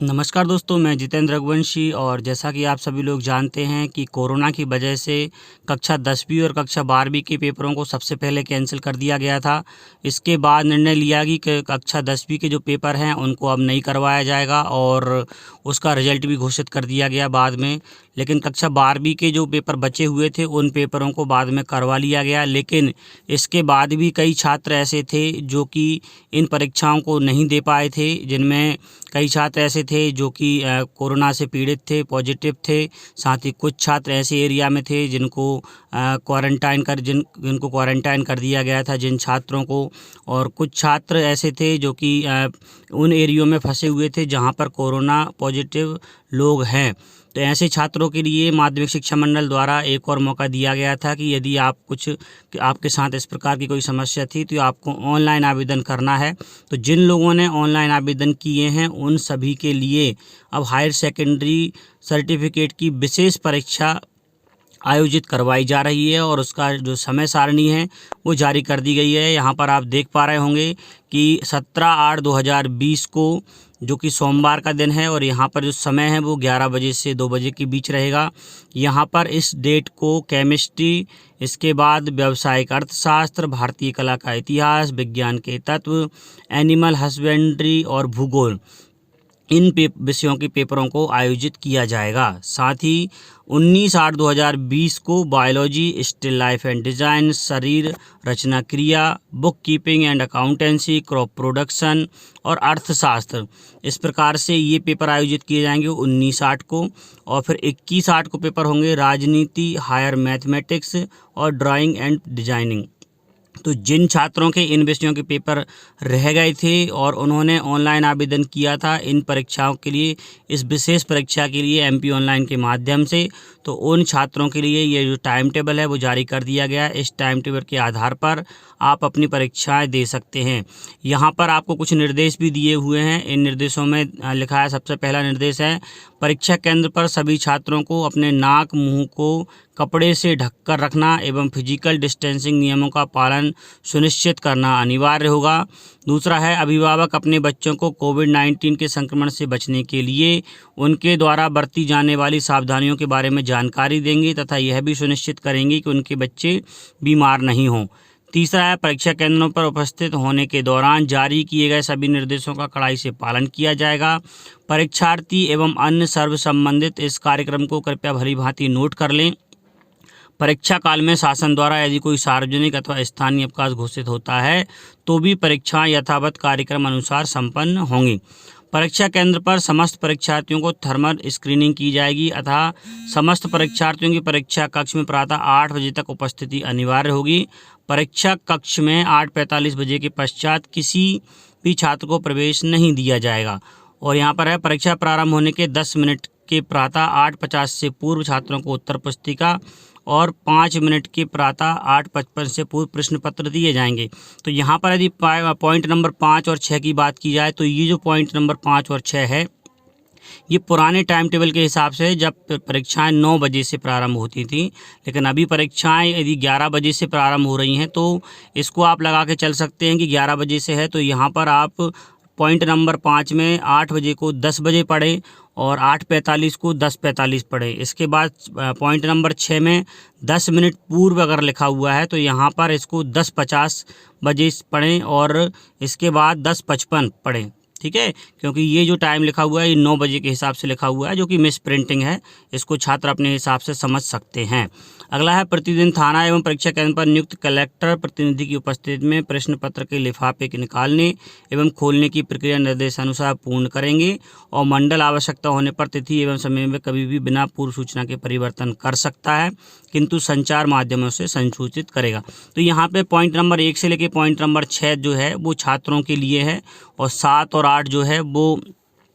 नमस्कार दोस्तों, मैं जितेंद्र रघुवंशी। और जैसा कि आप सभी लोग जानते हैं कि कोरोना की वजह से कक्षा 10वीं और कक्षा 12वीं के पेपरों को सबसे पहले कैंसिल कर दिया गया था। इसके बाद निर्णय लिया कि कक्षा 10वीं के जो पेपर हैं उनको अब नहीं करवाया जाएगा और उसका रिजल्ट भी घोषित कर दिया गया बाद में। लेकिन कक्षा 12वीं के जो पेपर बचे हुए थे उन पेपरों को बाद में करवा लिया गया। लेकिन इसके बाद भी कई छात्र ऐसे थे जो कि इन परीक्षाओं को नहीं दे पाए थे, जिनमें कई छात्र ऐसे थे जो कि कोरोना से पीड़ित थे, पॉजिटिव थे। साथ ही कुछ छात्र ऐसे एरिया में थे जिनको जिनको क्वारंटाइन कर दिया गया था, जिन छात्रों को। और कुछ छात्र ऐसे थे जो कि उन एरियो में फंसे हुए थे जहां पर कोरोना पॉजिटिव लोग हैं। तो ऐसे छात्रों के लिए माध्यमिक शिक्षा मंडल द्वारा एक और मौका दिया गया था कि यदि आपके साथ इस प्रकार की कोई समस्या थी तो आपको ऑनलाइन आवेदन करना है। तो जिन लोगों ने ऑनलाइन आवेदन किए हैं उन सभी के लिए अब हायर सेकेंडरी सर्टिफिकेट की विशेष परीक्षा आयोजित करवाई जा रही है और उसका जो समय सारणी है वो जारी कर दी गई है। यहाँ पर आप देख पा रहे होंगे कि 17/8/2020 को, जो कि सोमवार का दिन है, और यहाँ पर जो समय है वो 11 बजे से 2 बजे के बीच रहेगा। यहाँ पर इस डेट को केमिस्ट्री, इसके बाद व्यावसायिक अर्थशास्त्र, भारतीय कला का इतिहास, विज्ञान के तत्व, एनिमल हस्बेंड्री और भूगोल, इन विषयों के पेपरों को आयोजित किया जाएगा। साथ ही 19/8/2020 को biology, still life and design, शरीर रचना क्रिया, book keeping and accountancy, crop production और अर्थशास्त्र, इस प्रकार से ये पेपर आयोजित किए जाएंगे 19/8 को। और फिर 21/8 को पेपर होंगे राजनीति, हायर मैथमेटिक्स और ड्राइंग एंड डिजाइनिंग। तो जिन छात्रों के इन विषयों के पेपर रह गए थे और उन्होंने ऑनलाइन आवेदन किया था इन परीक्षाओं के लिए, इस विशेष परीक्षा के लिए MP ऑनलाइन के माध्यम से, तो उन छात्रों के लिए ये जो टाइम टेबल है वो जारी कर दिया गया। इस टाइम टेबल के आधार पर आप अपनी परीक्षाएं दे सकते हैं। यहाँ पर आपको कुछ निर्देश भी दिए हुए हैं। इन निर्देशों में लिखा है, सबसे पहला निर्देश है, परीक्षा केंद्र पर सभी छात्रों को अपने नाक मुंह को कपड़े से ढककर रखना एवं फिजिकल डिस्टेंसिंग नियमों का पालन सुनिश्चित करना अनिवार्य होगा। दूसरा है, अभिभावक अपने बच्चों को कोविड-19 के संक्रमण से बचने के लिए उनके द्वारा बरती जाने वाली सावधानियों के बारे में जानकारी देंगे तथा यह भी सुनिश्चित करेंगे कि उनके बच्चे बीमार नहीं हों। तीसरा है, परीक्षा केंद्रों पर उपस्थित होने के दौरान जारी किए गए सभी निर्देशों का कड़ाई से पालन किया जाएगा। परीक्षार्थी एवं अन्य सर्व संबंधित इस कार्यक्रम को कृपया भलीभांति नोट कर लें। परीक्षा काल में शासन द्वारा यदि कोई सार्वजनिक अथवा स्थानीय अवकाश घोषित होता है तो भी परीक्षाएं यथावत कार्यक्रम अनुसार संपन्न होंगी। परीक्षा केंद्र पर समस्त परीक्षार्थियों को थर्मल स्क्रीनिंग की जाएगी अतः समस्त परीक्षार्थियों की परीक्षा कक्ष में प्रातः 8 बजे तक उपस्थिति अनिवार्य होगी। परीक्षा कक्ष में 8:45 बजे के पश्चात किसी भी छात्र को प्रवेश नहीं दिया जाएगा। और यहाँ पर है, परीक्षा प्रारंभ होने के 10 मिनट के प्रातः 8:50 से पूर्व छात्रों को उत्तर पुस्तिका और 5 मिनट के प्रातः 8:55 से पूर्व प्रश्न पत्र दिए जाएंगे। तो यहाँ पर यदि पॉइंट नंबर 5 और 6 की बात की जाए तो ये जो पॉइंट नंबर 5 और 6 है ये पुराने टाइम टेबल के हिसाब से जब परीक्षाएं 9 बजे से प्रारंभ होती थी, लेकिन अभी परीक्षाएं यदि 11 बजे से प्रारंभ हो रही हैं तो इसको आप लगा के चल सकते हैं कि 11 बजे से है। तो यहाँ पर आप पॉइंट नंबर 5 में 8 बजे को 10 बजे पढ़ें और 8:45 को 10:45 पढ़ें। इसके बाद पॉइंट नंबर 6 में 10 मिनट पूर्व अगर लिखा हुआ है तो यहाँ पर इसको 10:50 बजे पढ़ें और इसके बाद 10:55 पढ़ें। ठीक है, क्योंकि ये जो टाइम लिखा हुआ है ये 9 बजे के हिसाब से लिखा हुआ है, जो कि मिस प्रिंटिंग है। इसको छात्र अपने हिसाब से समझ सकते हैं। अगला है, प्रतिदिन थाना एवं परीक्षा केंद्र पर नियुक्त कलेक्टर प्रतिनिधि की उपस्थिति में प्रश्न पत्र के लिफाफे के निकालने एवं खोलने की प्रक्रिया निर्देशानुसार पूर्ण करेंगे और मंडल आवश्यकता होने पर तिथि एवं समय में कभी भी बिना पूर्व सूचना के परिवर्तन कर सकता है, किंतु संचार माध्यमों से संसूचित करेगा। तो यहाँ पे पॉइंट नंबर 1 से लेकर पॉइंट नंबर 6 जो है वो छात्रों के लिए है और 7 और 8 जो है वो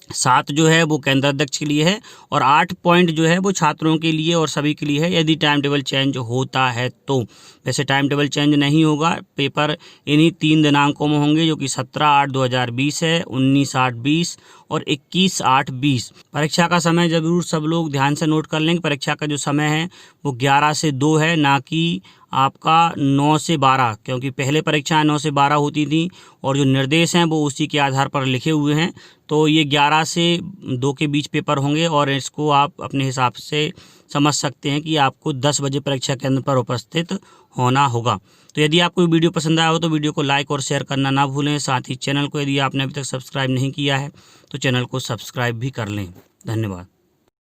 7 जो है वो केंद्र अध्यक्ष के लिए है और 8 पॉइंट जो है वो छात्रों के लिए और सभी के लिए है, यदि टाइम टेबल चेंज होता है तो। वैसे टाइम टेबल चेंज नहीं होगा, पेपर इन्हीं 3 दिनांकों में होंगे जो कि 17/8/2020 है, 19/8/20 और 21/8/20। परीक्षा का समय ज़रूर सब लोग ध्यान से नोट कर लेंगे। परीक्षा का जो समय है वो 11 से 2 है, ना कि आपका 9 से 12, क्योंकि पहले परीक्षाएं 9 से 12 होती थी और जो निर्देश हैं वो उसी के आधार पर लिखे हुए हैं। तो ये 11 से 2 के बीच पेपर होंगे और इसको आप अपने हिसाब से समझ सकते हैं कि आपको 10 बजे परीक्षा केंद्र पर उपस्थित होना होगा। तो यदि आपको वीडियो पसंद आया हो तो वीडियो को लाइक और शेयर करना ना भूलें। साथ ही चैनल को यदि आपने अभी तक सब्सक्राइब नहीं किया है तो चैनल को सब्सक्राइब भी कर लें। धन्यवाद।